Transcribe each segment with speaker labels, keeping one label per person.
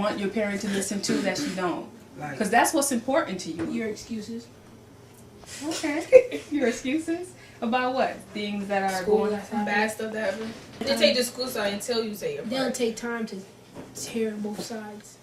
Speaker 1: want your parent to listen to that you don't?
Speaker 2: Like,
Speaker 1: Because that's what's important to you.
Speaker 3: Your excuses.
Speaker 1: Okay. Your excuses about what? Things that are
Speaker 3: School
Speaker 1: going
Speaker 3: outside.
Speaker 4: Bad stuff that happen. They take the school side until you say your
Speaker 3: They don't
Speaker 4: part.
Speaker 3: take time to hear both sides.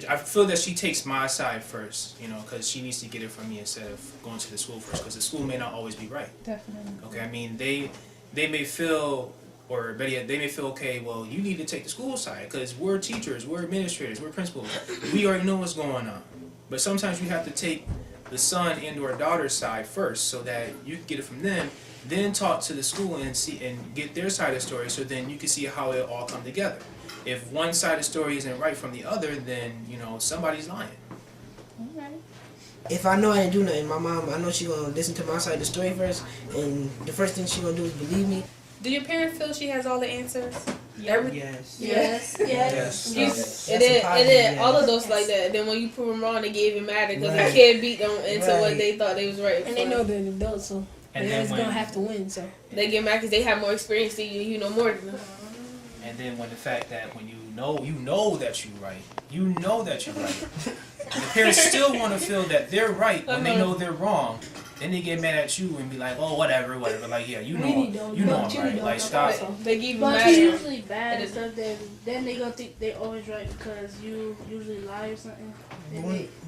Speaker 5: I feel that she takes my side first, you know, because she needs to get it from me instead of going to the school first, because the school may not always be right.
Speaker 1: Definitely.
Speaker 5: Okay, I mean, they may feel, or better yet, they may feel, okay, well, you need to take the school side, because we're teachers, we're administrators, we're principals. We already know what's going on. But sometimes you have to take the son and or daughter's side first, so that you can get it from them, then talk to the school and see and get their side of the story, so then you can see how it all come together. If one side of the story isn't right from the other, then, you know, somebody's lying.
Speaker 1: Okay.
Speaker 2: if I know I didn't do nothing, my mom, I know she gonna listen to my side of the story first, and the first thing she gonna do is believe me.
Speaker 6: Do your parents feel she has all the answers?
Speaker 2: Yes.
Speaker 3: Yes.
Speaker 5: Yes.
Speaker 4: It is. All of those like that. Then when you prove them wrong, they get even madder because they can't beat them into what they thought they was right.
Speaker 3: And they know they're adults, so
Speaker 5: And
Speaker 3: they're
Speaker 5: then
Speaker 3: just
Speaker 5: when,
Speaker 3: gonna have to win. So
Speaker 4: They get mad because they have more experience than you. You know more than them.
Speaker 5: and then when the fact that when you know that you're right, you know that you're right. The parents still want to feel that they're right when they know they're wrong. Then they get mad at you and be like, oh, whatever. Like, yeah, you know I'm right. Like, stop.
Speaker 4: They get even
Speaker 7: But
Speaker 4: madder.
Speaker 7: it's usually bad
Speaker 4: It
Speaker 7: and
Speaker 4: is.
Speaker 7: stuff. Then they gonna think they always right because you usually lie or something.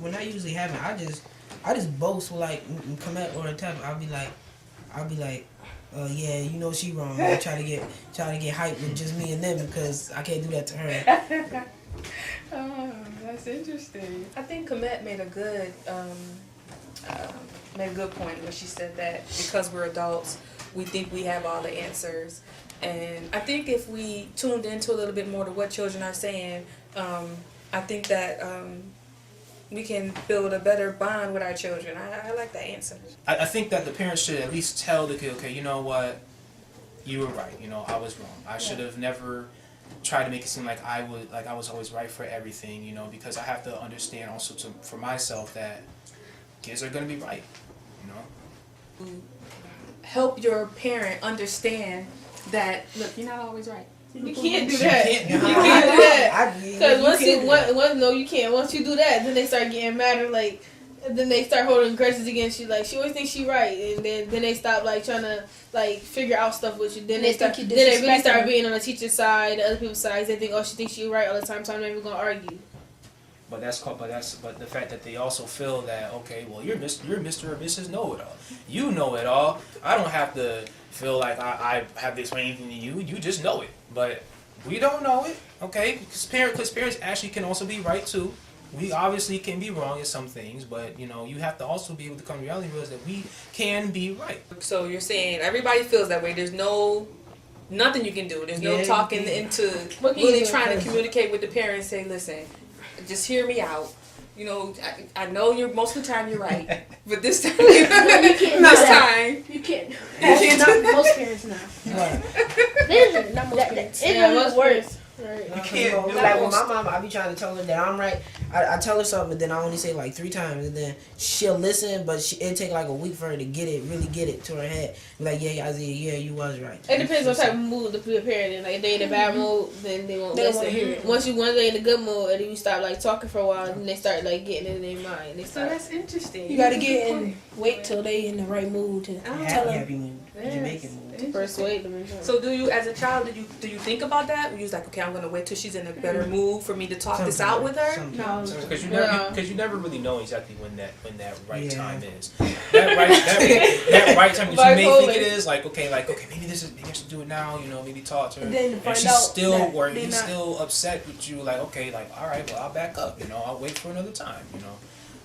Speaker 2: When that usually happen, I just boast with like come at or attack. I'll be like, yeah, you know she wrong. I try to get hyped with just me and them because I can't do that to her.
Speaker 1: Oh, that's interesting.
Speaker 6: I think Komet made a good point when she said that because we're adults, we think we have all the answers. And I think if we tuned into a little bit more to what children are saying, I think that we can build a better bond with our children. I like that answer.
Speaker 5: I think that the parents should at least tell the kid, okay, you know what, you were right. You know, I was wrong. I should have never tried to make it seem like I was always right for everything. You know, because I have to understand also for myself that kids are gonna be right. You know.
Speaker 6: Help your parent understand that, look, you're not always right.
Speaker 4: You can't do
Speaker 5: You
Speaker 4: that.
Speaker 5: can't do
Speaker 4: You
Speaker 5: that.
Speaker 4: can't do that. Because
Speaker 2: Because
Speaker 4: no, you can't. Once you do that, then they start getting mad and like, then they start holding grudges against you. Like she always thinks she right, and then they stop like trying to like figure out stuff with you. Then
Speaker 3: They
Speaker 4: they start.
Speaker 3: think
Speaker 4: Then
Speaker 3: you
Speaker 4: they really
Speaker 3: disrespect
Speaker 4: start
Speaker 3: them.
Speaker 4: being on the teacher's side, the other people's sides. They think, oh, she thinks she right all the time, so I'm not even gonna argue.
Speaker 5: But the fact that they also feel that, okay, well, you're Mr. or Mrs. Know-It-All. You know it all. I don't have to feel like I have to explain anything to you. You just know it. But we don't know it, okay? Because parents actually can also be right too. We obviously can be wrong in some things, but you know, you have to also be able to come to reality and realize that we can be right.
Speaker 6: So you're saying everybody feels that way. There's nothing you can do. There's no talking into
Speaker 4: What can you
Speaker 6: really
Speaker 4: do?
Speaker 6: trying to communicate with the parents. Say, listen, just hear me out. You know, I know you're most of the time you're right, but this time,
Speaker 7: You can't do
Speaker 6: this
Speaker 7: that.
Speaker 6: time,
Speaker 7: You can't.
Speaker 3: not most parents now.
Speaker 7: There's
Speaker 3: Not most parents.
Speaker 7: it's
Speaker 4: Yeah,
Speaker 7: even
Speaker 4: most
Speaker 7: worse.
Speaker 4: Right.
Speaker 5: You can't do
Speaker 2: like
Speaker 5: it.
Speaker 2: with my mom, I be trying to tell her that I'm right. I tell her something, but then I only say like 3 times, and then she'll listen, but it take like a week for her to really get it to her head. Be like, yeah, Isaiah, yeah, you was right.
Speaker 4: It depends what type of mood the parent in. Like if they in a bad mood, then they won't
Speaker 3: They don't
Speaker 4: listen.
Speaker 3: wanna hear it.
Speaker 4: Once they in a good mood, and then you stop like talking for a while, and they start like getting in their mind. They
Speaker 1: So
Speaker 4: start.
Speaker 1: that's interesting.
Speaker 3: You gotta get in, wait till they in the right mood to tell them.
Speaker 2: Happy mood, Jamaican mood.
Speaker 4: Persuade them.
Speaker 6: So do you, as a child, do you think about that? You was like, okay, I'm gonna wait till she's in a better mood for me to talk this out with her.
Speaker 7: No.
Speaker 5: Because you never really know exactly when that right
Speaker 2: Yeah.
Speaker 5: time is. That right time that you may
Speaker 4: Bipolar.
Speaker 5: think it is, like okay, maybe I should do it now. You know, maybe talk to her.
Speaker 3: And then to
Speaker 5: And
Speaker 3: find
Speaker 5: she's
Speaker 3: out
Speaker 5: still
Speaker 3: that
Speaker 5: or
Speaker 3: they're
Speaker 5: he's
Speaker 3: not-
Speaker 5: still upset with you. Like okay, like all right, well I'll back up. You know, I'll wait for another time. You know,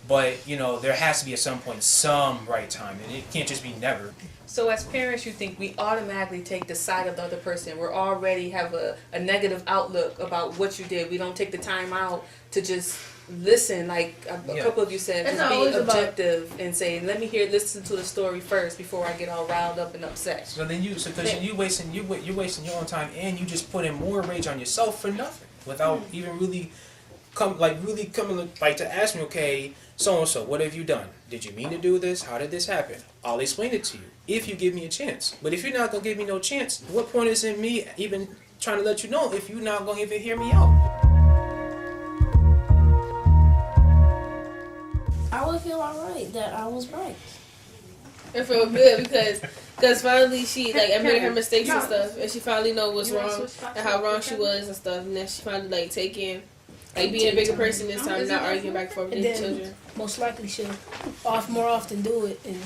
Speaker 5: but you know there has to be at some point some right time, and it can't just be never.
Speaker 6: So as parents, you think we automatically take the side of the other person. We're already have a negative outlook about what you did. We don't take the time out to just listen. Like a
Speaker 5: Yeah.
Speaker 6: couple of you said,
Speaker 4: It's
Speaker 6: just
Speaker 4: not always
Speaker 6: be
Speaker 4: about-
Speaker 6: objective and say, let me listen to the story first before I get all riled up and upset.
Speaker 5: So then you're wasting your own time, and you just put in more rage on yourself for nothing without even really coming to ask me, okay, so and so, what have you done? Did you mean to do this? How did this happen? I'll explain it to you if you give me a chance. But if you're not gonna give me no chance, what point is in me even trying to let you know if you're not gonna even hear me out?
Speaker 3: would feel alright that I was right.
Speaker 4: It felt good because finally she like admitted her mistakes and stuff, and she finally know what's wrong and how wrong she was and stuff, and then she finally like taking like being a bigger person this time, not arguing back and forth with
Speaker 3: And
Speaker 4: the
Speaker 3: then
Speaker 4: children.
Speaker 3: most likely she'll more often do it and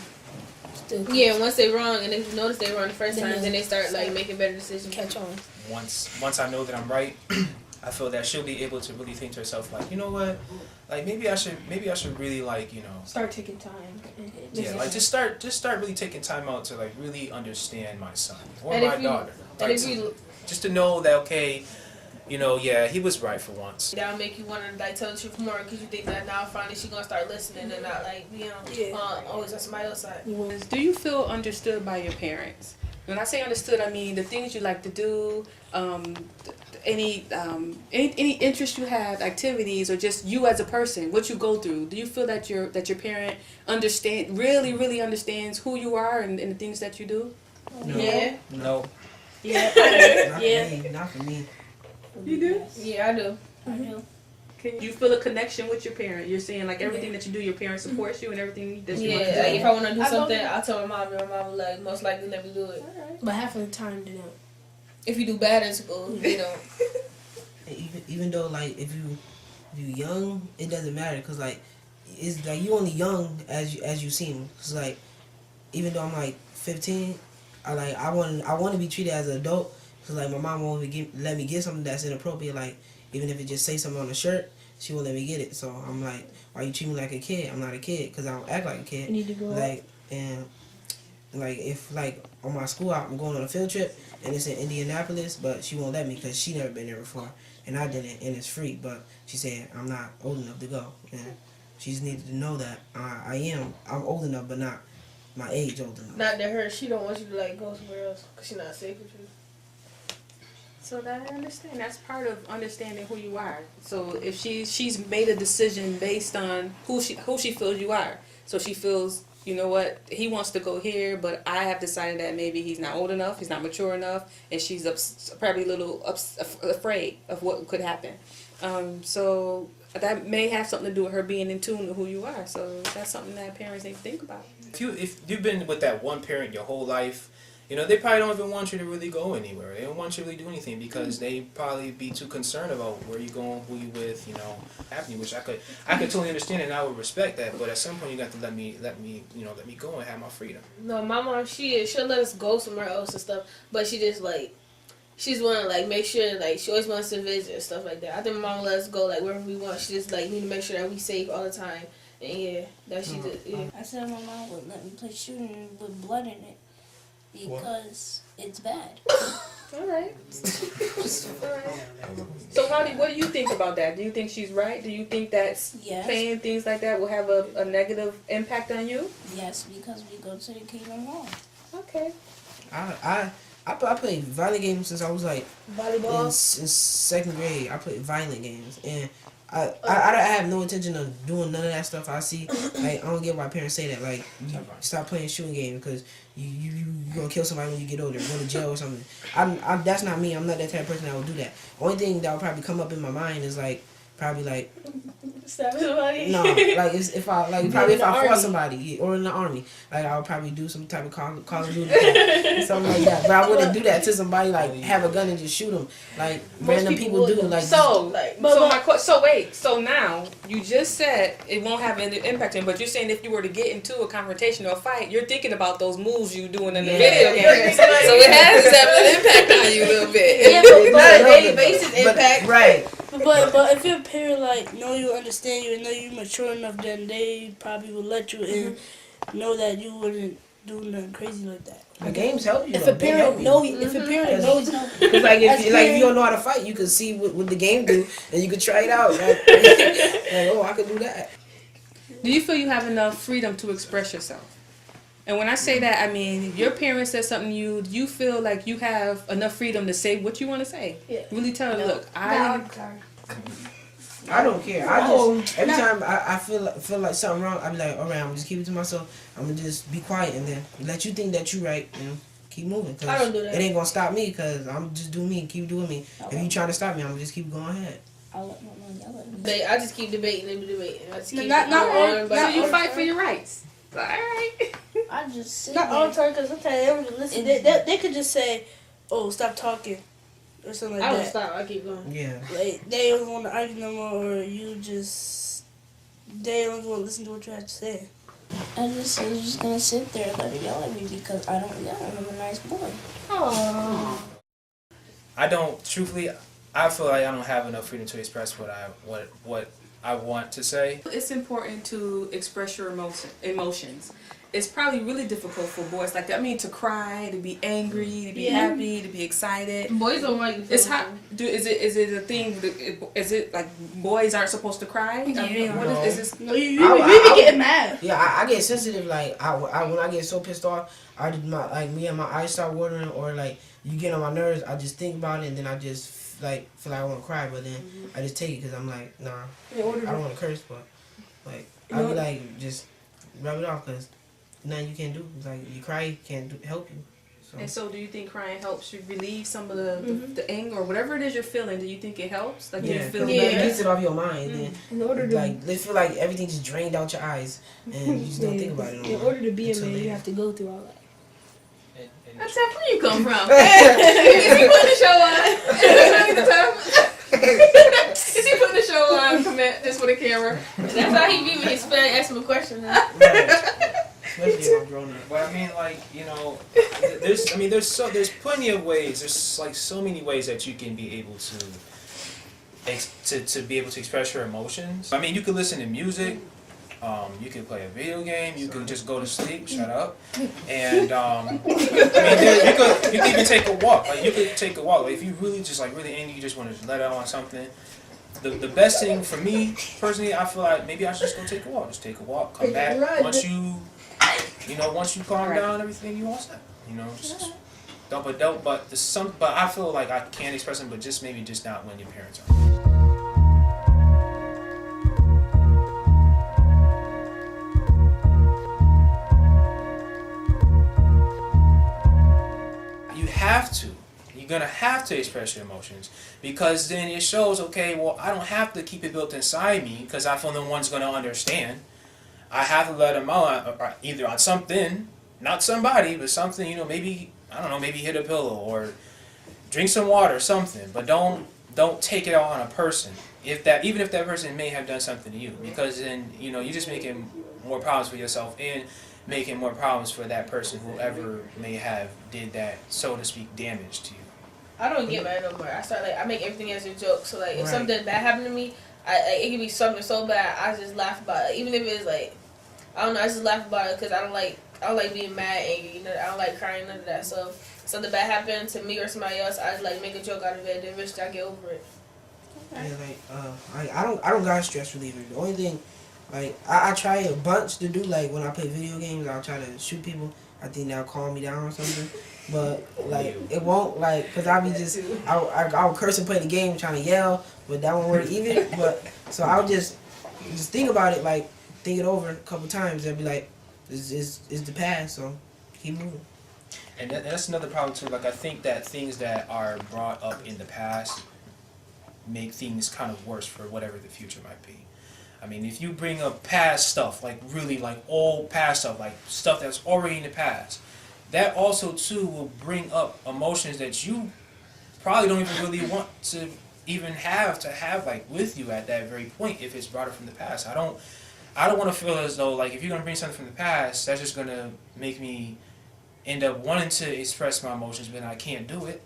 Speaker 3: still
Speaker 4: Yeah, and once they wrong and they notice they wrong the first
Speaker 3: Then
Speaker 4: time, then they start like making better decisions.
Speaker 3: catch on.
Speaker 5: Once I know that I'm right, I feel that she'll be able to really think to herself like, you know what, like maybe I should really like, you know,
Speaker 4: Start taking time.
Speaker 5: yeah, like just start really taking time out to like really understand my son or
Speaker 4: And if
Speaker 5: my
Speaker 4: you-
Speaker 5: daughter,
Speaker 4: And
Speaker 5: like,
Speaker 4: if you
Speaker 5: just to know that okay, you know, yeah, he was right for once.
Speaker 4: that'll make you want to like tell the truth more because you think that now finally she gonna start listening and not like always on somebody else's side.
Speaker 6: Do you feel understood by your parents? When I say understood, I mean the things you like to do, any interest you have, activities, or just you as a person, what you go through. Do you feel that your parent really understands who you are and the things that you do?
Speaker 2: No.
Speaker 4: Yeah,
Speaker 5: No.
Speaker 3: Yeah.
Speaker 2: Not
Speaker 3: Yeah.
Speaker 2: for me. Not for me.
Speaker 6: You do?
Speaker 4: yeah, I do.
Speaker 3: I do.
Speaker 6: Can you feel a connection with your parent? You're saying like everything that you do, your parent supports you and everything that you
Speaker 4: Yeah,
Speaker 6: want to
Speaker 4: like
Speaker 6: do.
Speaker 4: if I want to do something, I'll tell my mom, and my mom will like most likely let me do it.
Speaker 3: But half of the time they don't.
Speaker 4: If you do bad in school, you know.
Speaker 2: Even though like if you young, it doesn't matter because like it's like you only young as you seem. Cause like even though I'm like 15, I want to be treated as an adult. Cause like my mom won't even let me get something that's inappropriate. Like even if it just say something on the shirt, she won't let me get it. So I'm like, why you treat me like a kid? I'm not a kid because I don't act like a kid.
Speaker 3: You need to grow up.
Speaker 2: Like and like if like on my school out, I'm going on a field trip and it's in Indianapolis, but she won't let me because she never been there before and I didn't, and it's free. But she said I'm not old enough to go, and she just needed to know that I'm old enough, but not my age old enough.
Speaker 4: Not to her, she don't want you to like go somewhere else because she's not safe with you.
Speaker 6: So that I understand. That's part of understanding who you are. So if she's made a decision based on who she feels you are. So she feels, you know what, he wants to go here, but I have decided that maybe he's not old enough, he's not mature enough, and she's probably a little afraid of what could happen. So that may have something to do with her being in tune with who you are. So that's something that parents need to think about.
Speaker 5: If you've been with that one parent your whole life, you know, they probably don't even want you to really go anywhere. They don't want you to really do anything because they probably be too concerned about where you going, who you with, you know, happening. Which I could totally understand and I would respect that. But at some point you got to let me go and have my freedom.
Speaker 4: No, my mom, she'll let us go somewhere else and stuff, but she just like, she's want to like make sure like she always wants to visit and stuff like that. I think my mom let us go like wherever we want. She just like need to make sure that we safe all the time. And yeah, that she did. Yeah.
Speaker 3: I said my mom would let me play shooting with blood in it because it's bad.
Speaker 4: All right.
Speaker 6: So what do you think about that? Do you think she's right? Do you think that
Speaker 3: Yes.
Speaker 6: saying things like that will have a negative impact on you?
Speaker 3: Yes, because we go to the Kingdom Hall.
Speaker 6: Okay.
Speaker 2: I played violent games since I was like in
Speaker 4: Volleyball.
Speaker 2: second grade. I played violent games and I have no intention of doing none of that stuff. I see, like, I don't get why parents say that. Like, you stop playing shooting games because you gonna kill somebody when you get older, go to jail or something. That's not me. I'm not that type of person that would do that. Only thing that would probably come up in my mind is like probably like
Speaker 4: Stab somebody.
Speaker 2: no, like if I
Speaker 4: in
Speaker 2: fought
Speaker 4: the army.
Speaker 2: somebody or in the army, like I would probably do some type of Call of Duty something like that. But I wouldn't do that to somebody like have a gun and just shoot them like random people do. Like
Speaker 6: So,
Speaker 4: Like,
Speaker 6: so now you just said it won't have any impact on you, but you're saying if you were to get into a confrontation or a fight, you're thinking about those moves you doing in the video game. So it has to have an impact on you a little bit.
Speaker 3: Yeah,
Speaker 4: not a daily basis impact.
Speaker 2: Right.
Speaker 7: But if your parent like know you, understand you, and know you mature enough, then they probably will let you and know that you wouldn't do nothing crazy like that.
Speaker 2: The games help you.
Speaker 3: If
Speaker 2: though.
Speaker 3: a
Speaker 2: They help
Speaker 3: parent
Speaker 2: you.
Speaker 3: know, if a parent knows,
Speaker 2: Because like
Speaker 3: As
Speaker 2: if you
Speaker 3: parent-
Speaker 2: don't know how to fight, you can see what the game do, and you can try it out. Like oh, I could do that.
Speaker 6: Do you feel you have enough freedom to express yourself? And when I say that, I mean your parents said something to you. Do you feel like you have enough freedom to say what you want to say?
Speaker 4: Yeah.
Speaker 6: Really tell them, look,
Speaker 2: I don't care. I just every time I feel like something wrong, I be like, alright, I'm just keep it to myself. I'm gonna just be quiet and then let you think that you right, and keep moving. Cause
Speaker 4: I don't do that.
Speaker 2: It ain't gonna stop me, cause I'm just doing me, keep doing me. If you trying to stop me, I'm gonna just keep going ahead.
Speaker 3: I'll let my mom yell at me.
Speaker 4: I just keep debating and debating. I just keep
Speaker 7: Not all-
Speaker 4: on,
Speaker 1: So
Speaker 7: not
Speaker 1: you
Speaker 7: all-
Speaker 1: fight for your rights. All right.
Speaker 3: I just sit
Speaker 7: Not all the
Speaker 3: there.
Speaker 7: time, because sometimes they don't even listen. They could just say, "Oh, stop talking," or something like
Speaker 4: I don't
Speaker 7: that.
Speaker 4: stop. I keep going.
Speaker 2: Yeah.
Speaker 7: Like they don't want to argue no more, or you just they don't want to listen to what you have to say.
Speaker 3: I was just gonna sit there and let her yell at me because I don't yell. I'm a nice boy.
Speaker 5: I don't. Truthfully, I feel like I don't have enough freedom to express what I want to say.
Speaker 6: It's important to express your emotions. It's probably really difficult for boys like that. I mean, to cry, to be angry, to be happy, to be excited.
Speaker 4: Boys don't like.
Speaker 6: It's hot. Is it a thing? Is it like boys aren't supposed to cry? I mean, what is this?
Speaker 7: No, you
Speaker 2: I-
Speaker 7: be getting mad.
Speaker 2: Yeah, I get sensitive. Like when I get so pissed off, I just my eyes start watering, or like you get on my nerves. I just think about it, and then I just like feel like I want to cry, but then I just take it because I'm like, nah, I don't want to curse, but like I be like just rub it off because nothing you can do. It's like you cry can't help you. So.
Speaker 6: And so, do you think crying helps you relieve some of the anger or whatever it is you're feeling? Do you think it helps? Like,
Speaker 2: Yeah,
Speaker 6: you feel
Speaker 2: it
Speaker 6: better?
Speaker 2: gets it off your mind. Then
Speaker 7: In order to
Speaker 2: like they feel like everything just drained out your eyes, and you just don't think about it. No
Speaker 7: in
Speaker 2: more
Speaker 7: order to be a
Speaker 2: until
Speaker 7: man, you
Speaker 2: later.
Speaker 7: have to go through all that.
Speaker 1: That's where you come from. Is he putting the show on? Is he putting the show on? Commit just for the camera.
Speaker 4: That's how he be when he's asking me a question.
Speaker 2: Right. Especially if I'm grown up.
Speaker 5: But I mean, like, you know, there's plenty of ways. There's like so many ways that you can be able to be able to express your emotions. I mean, you could listen to music. You can play a video game. You can just go to sleep. Shut up. And I mean, you could even take a walk. Like you could take a walk. Like if you really just like really angry, you just want to let out on something. The best thing for me personally, I feel like maybe I should just go take a walk. Just take a walk. Come back once you calm down, everything you all set. You know, just but I feel like I can express them, but just maybe just not when your parents are. You're gonna have to express your emotions because then it shows, okay, well, I don't have to keep it built inside me because I feel the one's gonna understand. I have to let them out either on something, not somebody, but something, you know, maybe, I don't know, maybe hit a pillow or drink some water or something, but don't take it out on a person. Even if that person may have done something to you, because then, you know, you're just making more problems for yourself and making more problems for that person, whoever may have did that, so to speak, damage to you.
Speaker 4: I don't get mad no more. I make everything as a joke. So like, if
Speaker 2: Right.
Speaker 4: something bad happened to me, it could be something so bad, I just laugh about it. Even if it's like, I don't know, I just laugh about it because I don't like being mad, angry. You know, I don't like crying, none of that. So if something bad happened to me or somebody else, I just like make a joke out of it. Then eventually I get over it.
Speaker 2: Yeah, I don't got a stress reliever. The only thing, like I try a bunch to do, like when I play video games, I'll try to shoot people. I think that'll calm me down or something. But like it won't, like, cause I'll be just I'll curse and play the game trying to yell, but that won't work either. But so I'll just think about it, like think it over a couple times and be like, it's the past, so keep moving.
Speaker 5: And that's another problem too. Like I think that things that are brought up in the past make things kind of worse for whatever the future might be. I mean, if you bring up past stuff, like really like old past stuff, like stuff that's already in the past, that also too will bring up emotions that you probably don't even really want to even have like with you at that very point if it's brought up from the past. I don't want to feel as though like if you're gonna bring something from the past, that's just gonna make me end up wanting to express my emotions, but I can't do it,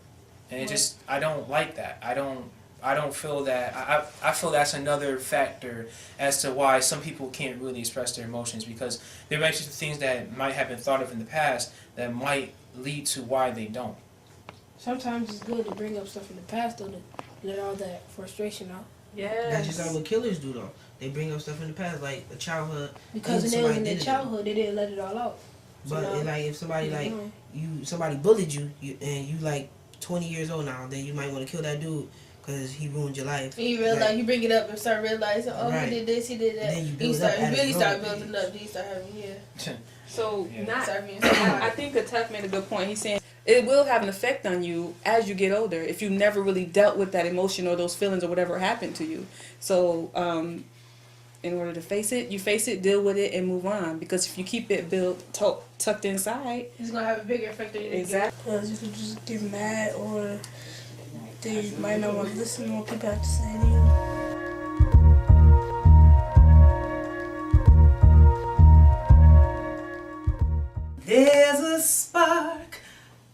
Speaker 5: and it just I don't like that. I don't feel that. I feel that's another factor as to why some people can't really express their emotions, because there might be things that might have been thought of in the past that might lead to why they don't.
Speaker 7: Sometimes it's good to bring up stuff in the past, though, to let all that frustration out.
Speaker 2: That's just like what killers do, though. They bring up stuff in the past, like a childhood.
Speaker 7: Because when they was in their childhood, they didn't let it all out.
Speaker 2: But
Speaker 7: So now,
Speaker 2: like if somebody like somebody bullied you, and you like 20 years old now, then you might want to kill that dude because he ruined your life.
Speaker 4: And you realize, you bring it up and start realizing, oh,
Speaker 2: Right.
Speaker 4: he did this, he did that.
Speaker 2: And then you
Speaker 4: You
Speaker 2: build
Speaker 4: start,
Speaker 2: up
Speaker 4: you
Speaker 2: at
Speaker 4: really
Speaker 2: it,
Speaker 4: start
Speaker 2: growing
Speaker 4: building up. Then you start having,
Speaker 6: So
Speaker 5: Yeah.
Speaker 6: not.
Speaker 4: start being
Speaker 6: I think Atef made a good point. He's saying it will have an effect on you as you get older if you never really dealt with that emotion or those feelings or whatever happened to you. So in order to face it, you face it, deal with it, and move on. Because if you keep it tucked inside,
Speaker 4: It's gonna have a bigger effect on you.
Speaker 6: exactly.
Speaker 7: Because you could just get mad or they might not want to listen to what people have to say to you.
Speaker 8: There's a spark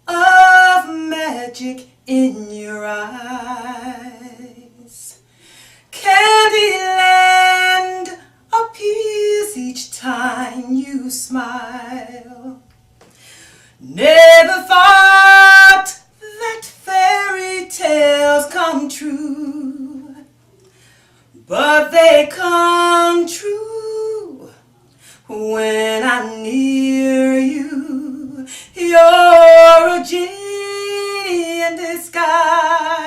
Speaker 8: of magic in your eyes. Candyland appears each time you smile. Never thought that fairy tales come true, but they come true when I'm near you. You're a genie in disguise,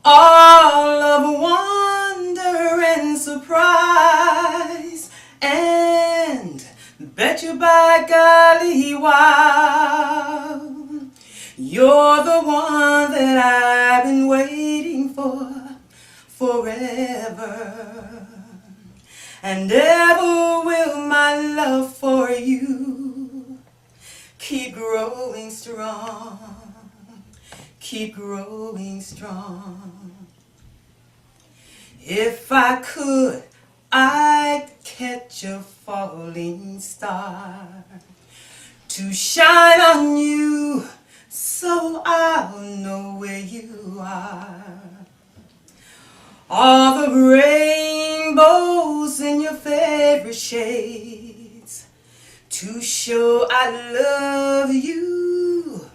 Speaker 8: all of wonder and surprise, and bet you by golly, wow, you're the one that I've been waiting for forever. And ever will my love for you keep growing strong, keep growing strong. If I could, I'd catch a falling star to shine on you so I'll know where you are. All the rainbows in your favorite shades to show I love you,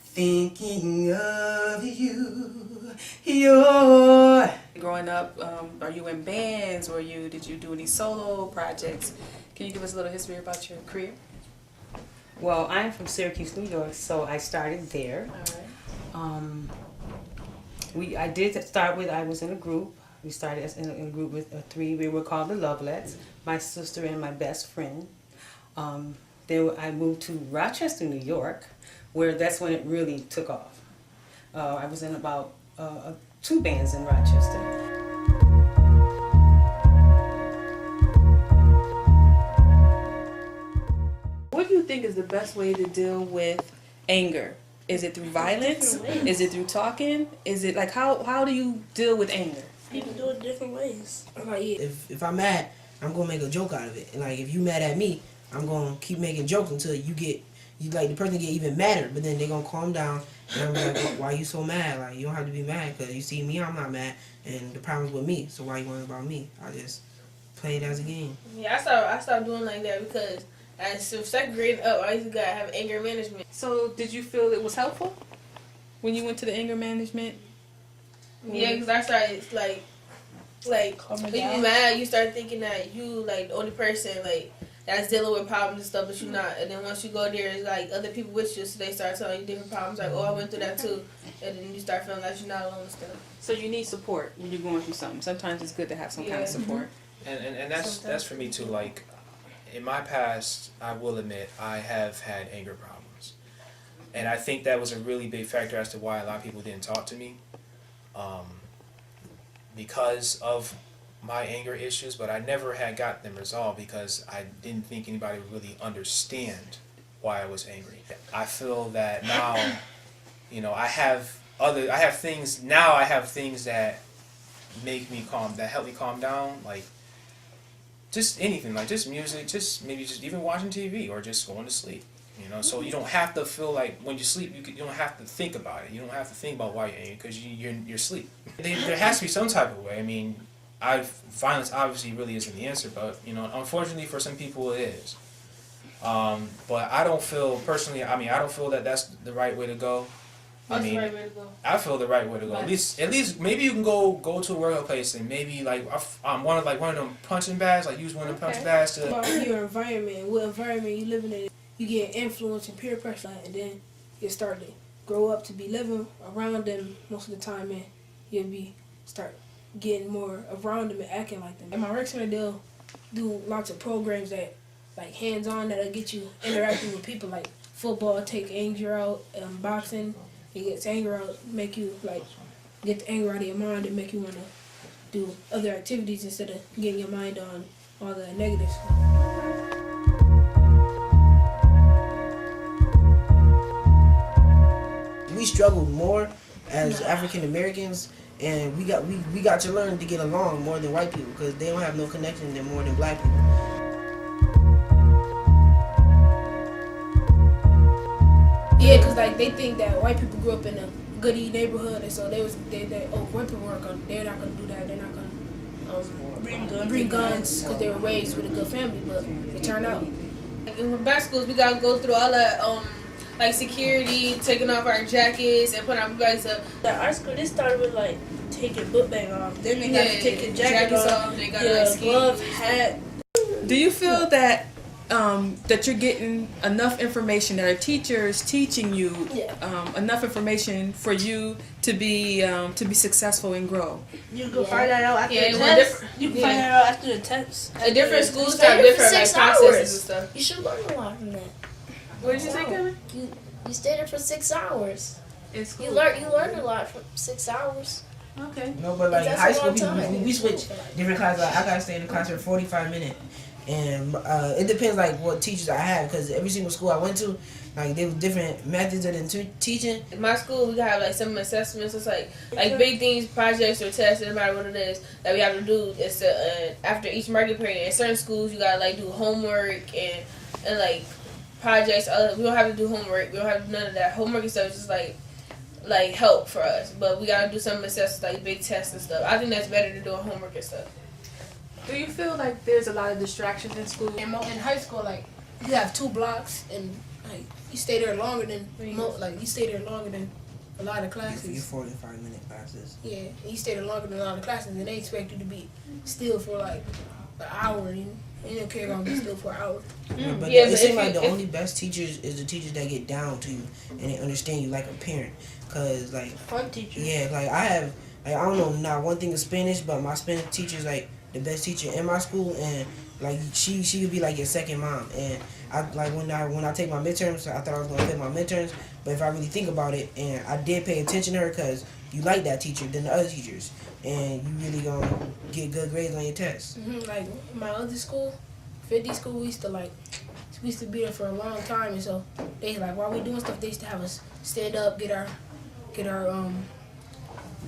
Speaker 8: thinking of you. You're
Speaker 6: Growing up, are you in bands or did you do any solo projects? Can you give us a little history about your career?
Speaker 9: Well, I'm from Syracuse, New York, so I started there.
Speaker 6: All right.
Speaker 9: I did start with, I was in a group. We started in a group with three. We were called the Lovelets, my sister and my best friend. Then I moved to Rochester, New York, where that's when it really took off. I was in about 2 bands in Rochester.
Speaker 6: What do you think is the best way to deal with anger? Is it through violence? Is it through talking? Is it like how do you deal with anger?
Speaker 7: People do it different ways.
Speaker 2: Like, if I'm mad, I'm gonna make a joke out of it. And like if you mad at me, I'm gonna keep making jokes until you like the person get even madder. But then they gonna calm down, and I'm like, why you so mad? Like you don't have to be mad because you see me, I'm not mad, and the problem's with me. So why you worrying about me? I just play it as a game.
Speaker 4: Yeah, I stopped doing like that because as from second grade up, I used to gotta have anger management.
Speaker 6: So did you feel it was helpful when you went to the anger management?
Speaker 4: Yeah, because I started like when you be mad, you start thinking that you like the only person like that's dealing with problems and stuff, but you're not. And then once you go there, it's like other people with you, so they start telling you different problems. Like, oh, I went through that too, and then you start feeling like you're not alone and stuff.
Speaker 6: So you need support when you're going through something. Sometimes it's good to have some kind of support.
Speaker 5: And that's for me too. Like in my past, I will admit I have had anger problems, and I think that was a really big factor as to why a lot of people didn't talk to me, because of my anger issues. But I never had got them resolved because I didn't think anybody would really understand why I was angry. I feel that now, you know, I have things that make me calm, that help me calm down, like just anything, like just music, just maybe just even watching TV or just going to sleep, you know. So you don't have to feel like when you sleep, you don't have to think about it. You don't have to think about why you're angry because you're asleep. There has to be some type of way. I mean, violence obviously really isn't the answer, but you know, unfortunately for some people it is. But I don't feel personally. I mean, I don't feel that that's the right way to go.
Speaker 4: That's the right way to go.
Speaker 5: I feel the right way to go. At least maybe you can go to a workplace and maybe like one of them punching bags, like use one of them punching bags to.
Speaker 1: About your environment, what environment you living in, you get influence and peer pressure, and then you start to grow up to be living around them most of the time, and you'll start getting more around them and acting like them. At my rec center, they'll do lots of programs that like hands-on that'll get you interacting with people, like football take anger out. Boxing, it gets anger out, make you like get the anger out of your mind and make you want to do other activities instead of getting your mind on all the negatives.
Speaker 2: We struggled more as African Americans, and we got to learn to get along more than white people because they don't have no connection than more than black people.
Speaker 1: Yeah, cause like they think that white people grew up in a goody neighborhood, and so they white people they're not gonna do that. They're not gonna bring guns because they were raised with a good family, but it turned out.
Speaker 4: In black schools, we gotta go through all that like security, taking off our jackets and putting our bags up.
Speaker 7: At our school, they started with like taking book bag off. Then they got to take your jackets off.
Speaker 4: They got
Speaker 7: Your
Speaker 4: like
Speaker 7: glove, hat.
Speaker 6: Do you feel that that you're getting enough information, that our teachers teaching you enough information for you to be successful and grow?
Speaker 7: You can find that out after the
Speaker 4: well,
Speaker 7: test. You can find that out after the test.
Speaker 4: The different schools
Speaker 3: Stay
Speaker 4: have
Speaker 3: there for
Speaker 4: different like
Speaker 3: 6
Speaker 4: processes
Speaker 3: hours.
Speaker 4: and stuff.
Speaker 3: You should learn a lot from that.
Speaker 4: What did you say, Kevin?
Speaker 3: You stay there for 6 hours.
Speaker 6: It's
Speaker 3: You learn a lot from 6 hours.
Speaker 6: Okay.
Speaker 2: No, but like
Speaker 3: That's
Speaker 2: high
Speaker 3: a
Speaker 2: school
Speaker 3: long
Speaker 2: people,
Speaker 3: time.
Speaker 2: we switch different classes. Like, I gotta stay in the class for 45 minutes, and it depends like what teachers I have because every single school I went to, like there was different methods of them teaching.
Speaker 4: In my school, we have like some assessments. It's like big things, projects or tests, no matter what it is that we have to do. It's after each market period. In certain schools, you gotta like do homework and like projects. We don't have to do homework. We don't have to do none of that. Homework and stuff is just like help for us. But we gotta do some assessments like big tests and stuff. I think that's better than doing homework and stuff.
Speaker 6: Do you feel like there's a lot of distractions in school?
Speaker 1: In high school, like you have 2 blocks, and like you stay there longer than a lot of
Speaker 2: Your
Speaker 1: classes.
Speaker 2: 45-minute classes.
Speaker 1: Yeah, and you stay there longer than a lot of classes, and they expect you to be still for like an hour. And you don't care about being still for an hour.
Speaker 2: But
Speaker 4: Yeah,
Speaker 2: it
Speaker 4: but
Speaker 2: seems
Speaker 4: if
Speaker 2: like
Speaker 4: you-
Speaker 2: the
Speaker 4: if-
Speaker 2: only best teachers is the teachers that get down to you and they understand you like a parent. Cause like
Speaker 7: Fun teacher.
Speaker 2: yeah, like I don't know not one thing of Spanish, but my Spanish teacher's like the best teacher in my school, and like she could be like your second mom. And I like when I take my midterms, I thought I was gonna fail my midterms, but if I really think about it, and I did pay attention to her, cause you like that teacher than the other teachers, and you really gonna get good grades on your tests.
Speaker 1: Like my other school, 50 school, we used to be there for a long time, and so they like while we doing stuff, they used to have us stand up, get our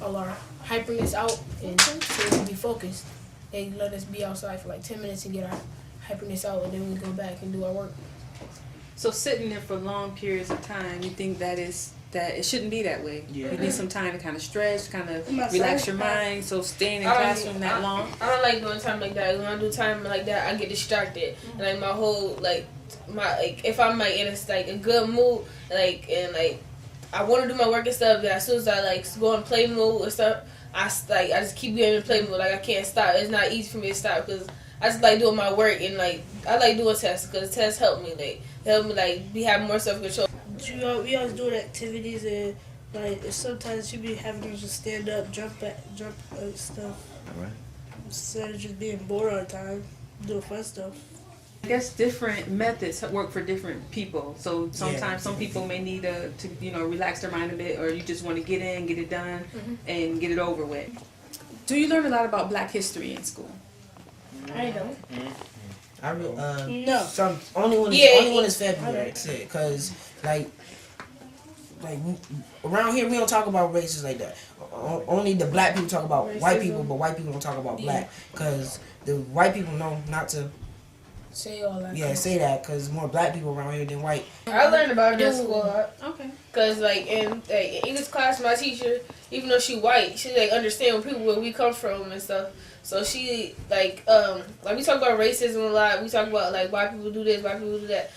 Speaker 1: all our hyperness out, and so we can be focused. They let us be outside for like 10 minutes and get our hyperness out, and then we go back and do our work.
Speaker 6: So sitting there for long periods of time, you think that it shouldn't be that way.
Speaker 2: Yeah.
Speaker 6: You need some time to kind of stretch, kind of
Speaker 7: My
Speaker 6: relax
Speaker 7: son-
Speaker 6: your mind. So staying in
Speaker 4: I don't-
Speaker 6: classroom that long.
Speaker 4: I don't like doing time like that. When I do time like that, I get distracted, and like my whole if I'm like in a good mood, and I want to do my work and stuff, but as soon as I go in play mode or stuff, I just keep getting in play mode. Like I can't stop. It's not easy for me to stop because I just like doing my work, and I like doing tests because tests help me be have more self control.
Speaker 7: We always doing activities, and like sometimes you be having to just stand up, jump stuff.
Speaker 2: Alright.
Speaker 7: Instead of just being bored all the time, doing fun stuff.
Speaker 6: I guess different methods work for different people. So sometimes
Speaker 2: Yeah.
Speaker 6: some people may need to relax their mind a bit, or you just want to get in, get it done, and get it over with. Do you learn a lot about Black history in school?
Speaker 3: I don't.
Speaker 7: No.
Speaker 2: Some only one is February, cause like around here we don't talk about races like that. Only the black people talk about white people, but white people don't talk about black, cause the white people know not to
Speaker 1: Say all that.
Speaker 2: say that, cause more black people around here than white.
Speaker 4: I learned about it in school a lot.
Speaker 6: Okay.
Speaker 4: Cause in English class, my teacher, even though she white, she understand where we come from and stuff. So she we talk about racism a lot. We talk about white people do this, white people do that.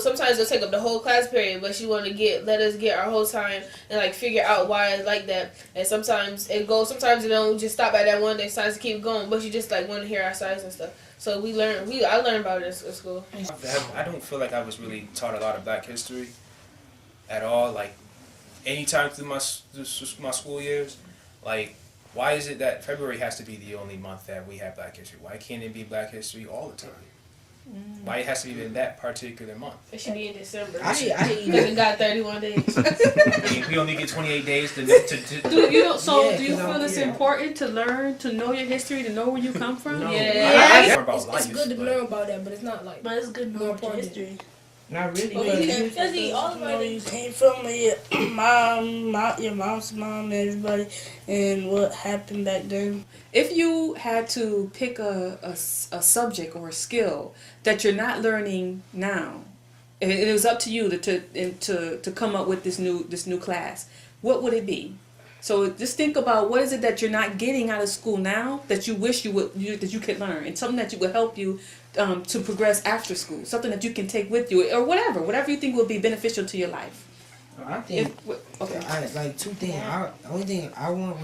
Speaker 4: Sometimes it'll take up the whole class period, but she want to let us get our whole time and figure out why it's like that. And sometimes it goes. Sometimes it don't just stop at that one. They decides to keep going, but she just want to hear our sides and stuff. So I learned about it in school.
Speaker 5: I don't feel like I was really taught a lot of Black history at all. Anytime through my school years, why is it that February has to be the only month that we have Black history? Why can't it be Black history all the time? Why it has to be in that particular month?
Speaker 4: It should be in December.
Speaker 2: I hate
Speaker 4: Because it got 31 days.
Speaker 5: I mean, we only get 28 days to
Speaker 9: Do you
Speaker 2: Yeah,
Speaker 9: do you
Speaker 2: 'cause
Speaker 9: feel it's important to learn, to know your history, to know where you come from?
Speaker 2: No.
Speaker 4: Yeah.
Speaker 5: I about
Speaker 1: It's
Speaker 5: life,
Speaker 1: good to
Speaker 5: but-
Speaker 1: learn about that, but it's not like.
Speaker 7: But it's good to know
Speaker 1: More
Speaker 7: about your
Speaker 1: important.
Speaker 7: history.
Speaker 2: Not really.
Speaker 7: Well, you
Speaker 2: Because
Speaker 7: can
Speaker 3: see all of
Speaker 7: know
Speaker 3: our-
Speaker 7: you came from, your your mom's mom, everybody, and what happened back then.
Speaker 6: If you had to pick a subject or a skill that you're not learning now, and it was up to you to come up with this new class, what would it be? So just think about what is it that you're not getting out of school now that you wish that you could learn, and something that would help you to progress after school, something that you can take with you, or whatever you think will be beneficial to your life.
Speaker 2: I think
Speaker 6: Okay.
Speaker 2: I like two things. The only thing I want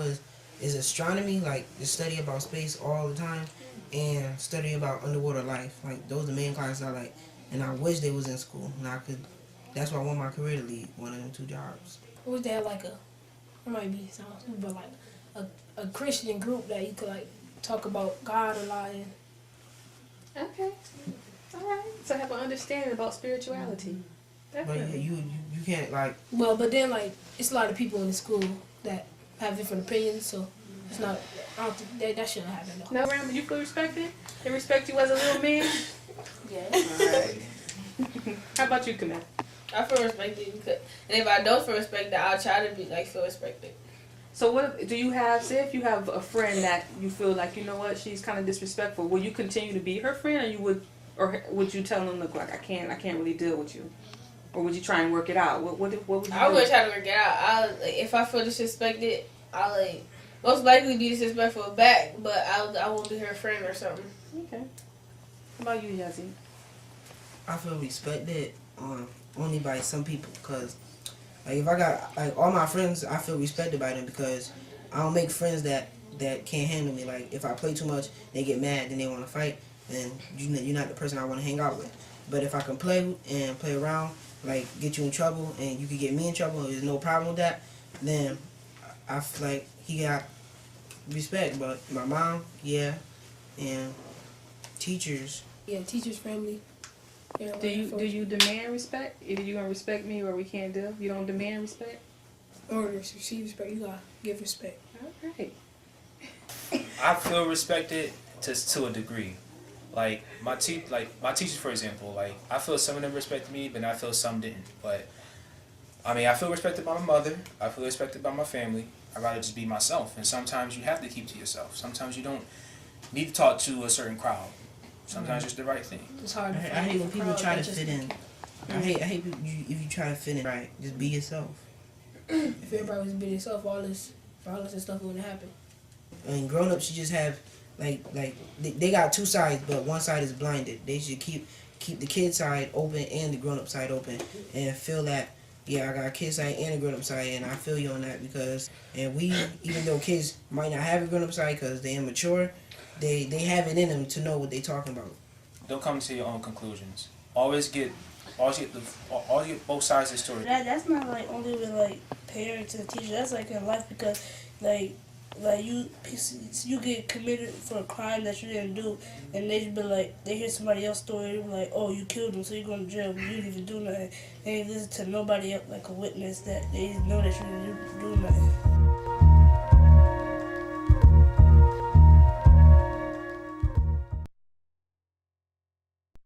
Speaker 2: is astronomy, like to study about space all the time, and study about underwater life. Like those are the main classes I like, and I wish they was in school. And I could. That's why I want my career to lead one of them two jobs.
Speaker 1: Was there like it might be sound stupid, but like a Christian group that you could like talk about God a lot in?
Speaker 6: Okay. All right. So have an understanding about spirituality.
Speaker 2: But
Speaker 6: Definitely.
Speaker 2: yeah, you can't like.
Speaker 1: Well, but then like it's a lot of people in the school that have different opinions, so it's not. I don't think that shouldn't happen though.
Speaker 6: No, Ram, you feel respected? They respect you as a little man?
Speaker 3: Yes.
Speaker 6: How about you, Camille?
Speaker 4: I feel respected because, and if I don't feel respected, I'll try to be like feel respected.
Speaker 6: So what do you have, say if you have a friend that you feel like, you know what, she's kind of disrespectful, will you continue to be her friend, or would you tell them, look, like I can't really deal with you? Or would you try and work it out? What would you
Speaker 4: I
Speaker 6: do?
Speaker 4: would try to work it out. If I feel disrespected, I'll like most likely be disrespectful back, but I won't be her friend or something.
Speaker 6: Okay. How about you, Yazzie?
Speaker 2: I feel respected only by some people, because like if I got like all my friends, I feel respected by them because I don't make friends that can't handle me. Like if I play too much, they get mad, then they want to fight, then you're not the person I want to hang out with. But if I can play and play around, like get you in trouble and you can get me in trouble, there's no problem with that, then I feel like he got respect. But my mom, yeah, and teachers.
Speaker 1: Yeah, teachers, family. Yeah,
Speaker 6: Do you demand respect? Either you gonna respect me or we can't deal. You don't demand respect?
Speaker 1: or to receive respect, you gotta give respect.
Speaker 6: All right.
Speaker 5: I feel respected to a degree. Like my teachers, for example, like I feel some of them respected me, but I feel some didn't. But I mean, I feel respected by my mother. I feel respected by my family. I'd rather just be myself. And sometimes you have to keep to yourself. Sometimes you don't need to talk to a certain crowd. Sometimes it's the right thing.
Speaker 1: It's hard
Speaker 2: I
Speaker 1: to
Speaker 2: hate when
Speaker 1: find
Speaker 2: people
Speaker 1: a
Speaker 2: try to
Speaker 1: crowd
Speaker 2: fit in. I hate people if you try to fit in. Right, just be yourself.
Speaker 1: If everybody was being themselves, all this violence and stuff wouldn't happen.
Speaker 2: And grown ups should just have like they got two sides, but one side is blinded. They should keep the kid side open and the grown up side open, and feel that yeah, I got a kid side and a grown up side, and I feel you on that because even though kids might not have a grown up side because they're immature, they have it in them to know what they're talking about.
Speaker 5: Don't come to your own conclusions. Always get both sides of the story.
Speaker 7: That's not like only with like parents and teachers. That's like in life because like you get committed for a crime that you didn't do, and they just be like they hear somebody else's story, they be like, oh, you killed him, so you're going to jail, but you didn't even do nothing. They ain't listen to nobody else like a witness that they know that you didn't do nothing.